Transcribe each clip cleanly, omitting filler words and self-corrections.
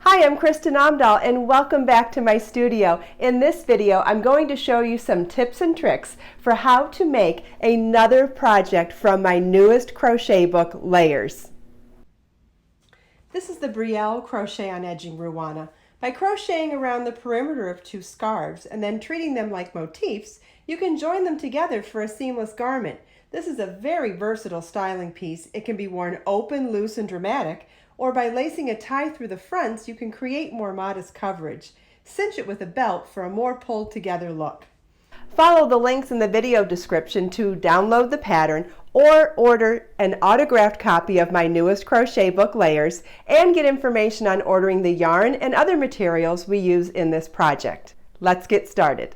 Hi, I'm Kristin Omdahl and welcome back to my studio. In this video, I'm going to show you some tips and tricks for how to make another project from my newest crochet book, Layers. This is the Brielle Crochet on Edging Ruana. By crocheting around the perimeter of two scarves and then treating them like motifs, you can join them together for a seamless garment. This is a very versatile styling piece. It can be worn open, loose, and dramatic, or by lacing a tie through the fronts, you can create more modest coverage. Cinch it with a belt for a more pulled together look. Follow the links in the video description to download the pattern or order an autographed copy of my newest crochet book, Layers, and get information on ordering the yarn and other materials we use in this project. Let's get started.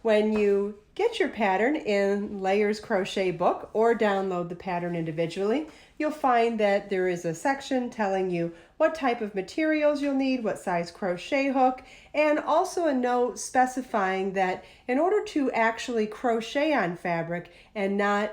When you get your pattern in Layers crochet book or download the pattern individually, you'll find that there is a section telling you what type of materials you'll need, what size crochet hook, and also a note specifying that in order to actually crochet on fabric and not,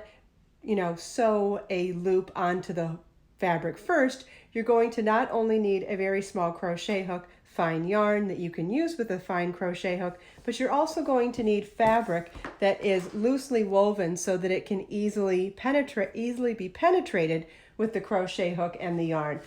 sew a loop onto the fabric first, you're going to not only need a very small crochet hook, fine yarn that you can use with a fine crochet hook, but you're also going to need fabric that is loosely woven so that it can easily be penetrated with the crochet hook and the yarn.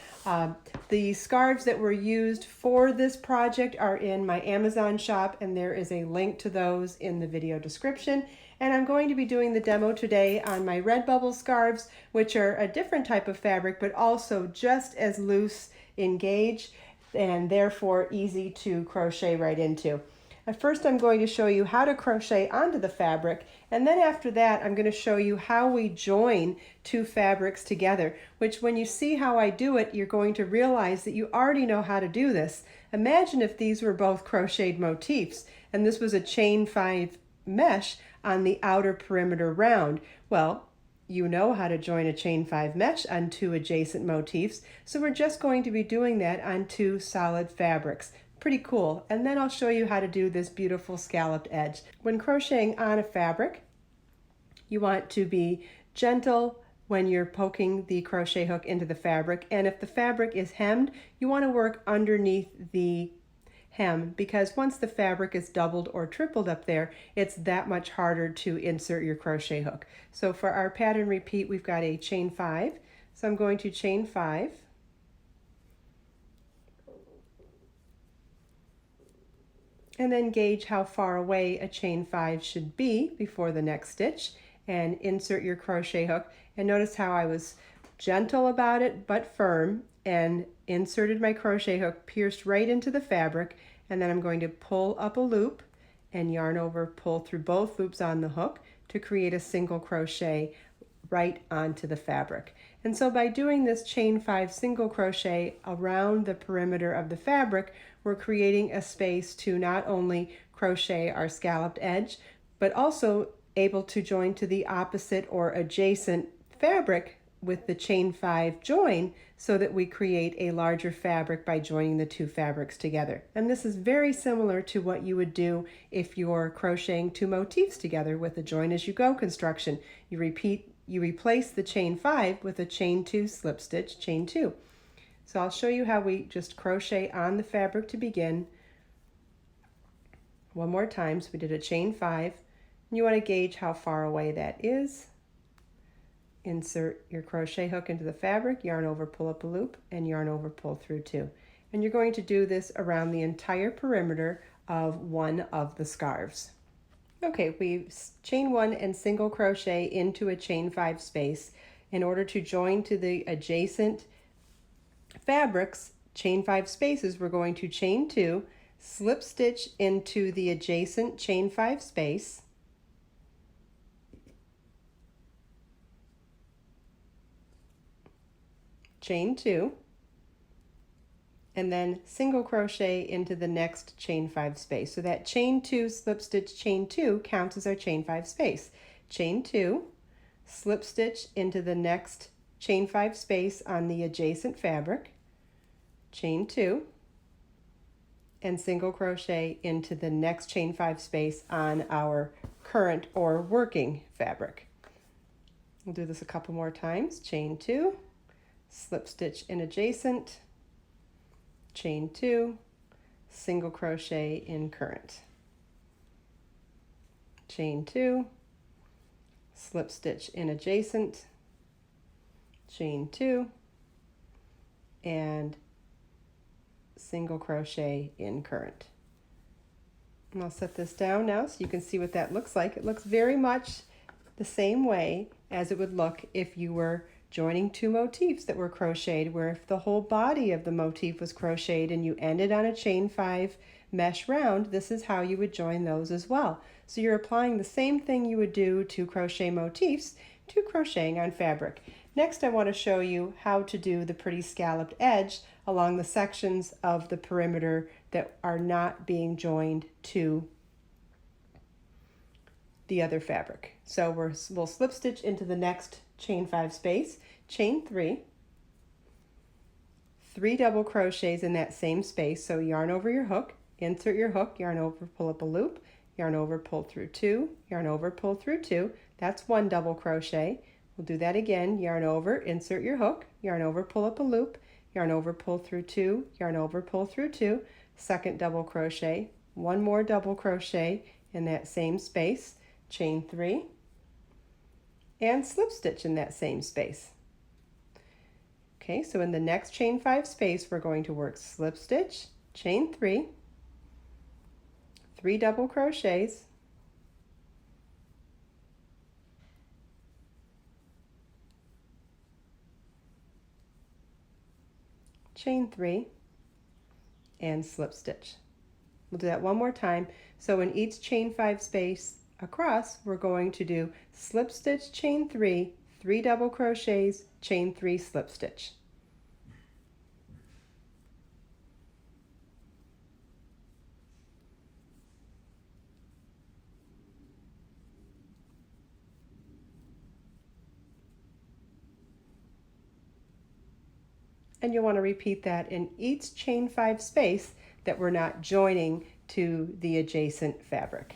The scarves that were used for this project are in my Amazon shop, and there is a link to those in the video description. And I'm going to be doing the demo today on my Redbubble scarves, which are a different type of fabric, but also just as loose in gauge and therefore easy to crochet right into. At first, I'm going to show you how to crochet onto the fabric, and then after that I'm going to show you how we join two fabrics together, which when you see how I do it, you're going to realize that you already know how to do this. Imagine if these were both crocheted motifs and this was a chain 5 mesh on the outer perimeter round. Well, you know how to join a chain 5 mesh on two adjacent motifs, so we're just going to be doing that on two solid fabrics. Pretty cool. And then I'll show you how to do this beautiful scalloped edge. When crocheting on a fabric, you want to be gentle when you're poking the crochet hook into the fabric, and if the fabric is hemmed, you want to work underneath the hem, because once the fabric is doubled or tripled up there, it's that much harder to insert your crochet hook. So for our pattern repeat, we've got a chain 5. So I'm going to chain 5. And then gauge how far away a chain 5 should be before the next stitch and insert your crochet hook. And notice how I was gentle about it but firm and inserted my crochet hook, pierced right into the fabric, and then I'm going to pull up a loop and yarn over, pull through both loops on the hook to create a single crochet right onto the fabric. And so by doing this chain 5 single crochet around the perimeter of the fabric, we're creating a space to not only crochet our scalloped edge, but also able to join to the opposite or adjacent fabric with the chain 5 join, so that we create a larger fabric by joining the two fabrics together. And this is very similar to what you would do if you're crocheting two motifs together with a join as you go construction. You replace the chain 5 with a chain 2 slip stitch, chain 2. So I'll show you how we just crochet on the fabric to begin. One more time. So we did a chain 5. And you want to gauge how far away that is. Insert your crochet hook into the fabric, yarn over, pull up a loop, and yarn over, pull through 2. And you're going to do this around the entire perimeter of one of the scarves. Okay, we chain 1 and single crochet into a chain 5 space. In order to join to the adjacent fabrics, chain 5 spaces, we're going to chain 2, slip stitch into the adjacent chain 5 space, chain 2, and then single crochet into the next chain 5 space. So that chain 2 slip stitch chain 2 counts as our chain 5 space. Chain 2, slip stitch into the next chain 5 space on the adjacent fabric, chain 2, and single crochet into the next chain 5 space on our current or working fabric. We'll do this a couple more times. Chain 2, slip stitch in adjacent, chain 2, single crochet in current, chain 2, slip stitch in adjacent, chain 2, and single crochet in current. And I'll set this down now so you can see what that looks like. It looks very much the same way as it would look if you were joining two motifs that were crocheted, where if the whole body of the motif was crocheted and you ended on a chain 5 mesh round, this is how you would join those as well. So you're applying the same thing you would do to crochet motifs to crocheting on fabric. Next, I want to show you how to do the pretty scalloped edge along the sections of the perimeter that are not being joined to the other fabric. So we'll slip stitch into the next chain 5 space, chain 3, 3 double crochets in that same space. So yarn over your hook, insert your hook, yarn over, pull up a loop, yarn over, pull through 2, yarn over, pull through 2. That's 1 double crochet. We'll do that again, yarn over, insert your hook, yarn over, pull up a loop, yarn over, pull through 2, yarn over, pull through 2, second double crochet, 1 more double crochet in that same space, chain 3, and slip stitch in that same space. Okay, so in the next chain 5 space, we're going to work slip stitch, chain 3, 3 double crochets, chain 3, and slip stitch. We'll do that one more time. So in each chain 5 space across, we're going to do slip stitch, chain 3, 3 double crochets, chain 3, slip stitch. And you'll want to repeat that in each chain 5 space that we're not joining to the adjacent fabric.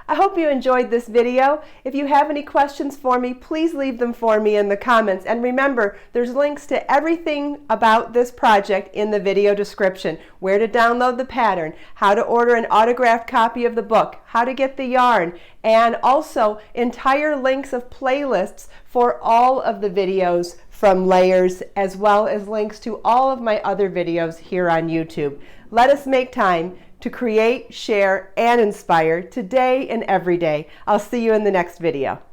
I hope you enjoyed this video. If you have any questions for me, please leave them for me in the comments. And remember, there's links to everything about this project in the video description. Where to download the pattern, how to order an autographed copy of the book, how to get the yarn, and also entire links of playlists for all of the videos from Layers, as well as links to all of my other videos here on YouTube. Let us make time to create, share, and inspire today and every day. I'll see you in the next video.